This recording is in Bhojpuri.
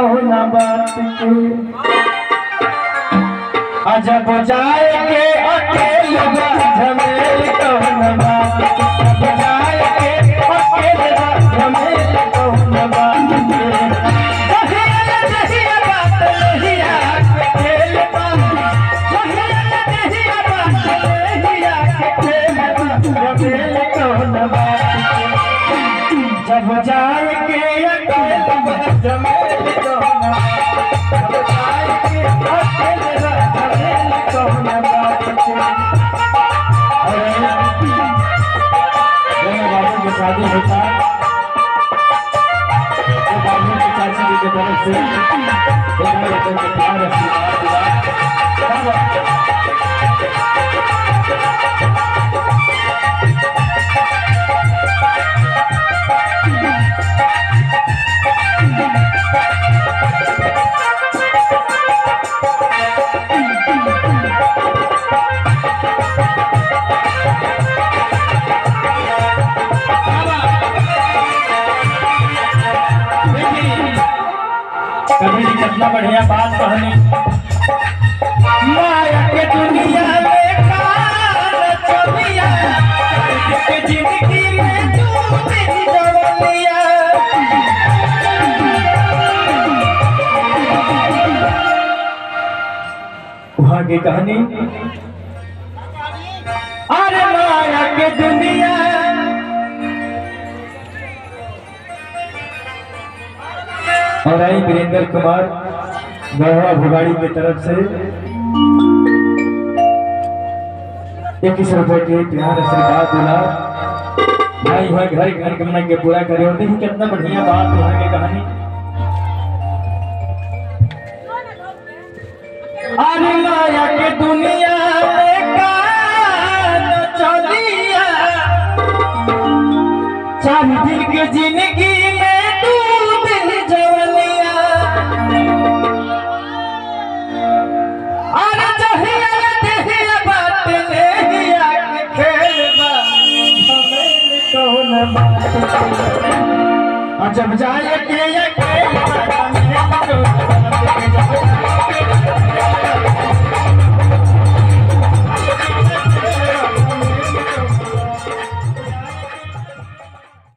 कौन बात के अजब जाए के अकेले झमेल कौन बात के जाए के अकेले झमेल कौन बात के जब जाए के अकेले झमेल कौन जब जाए के अकेले झमेल कौन बात के बाबू की शादी होता तो बाबू की चाची की तरफ से कभी कितना बढ़िया बात कहनी माया के दुनिया में काल चलिया के जिंदगी में तू मेरी जवनिया वहाँ की कहानी अरे माया के दुनिया और आई वीरेंद्र कुमार गढ़वा भुगाड़ी की तरफ से 21 रुपए के प्यार आशीर्वाद दिला भाई वह घर घर के मन के पूरा करे होते हैं। कितना बढ़िया बात वहाँ की कहानी अरे माया के दुनिया में काल चलिया चार दिन के जिंदगी में जब जाए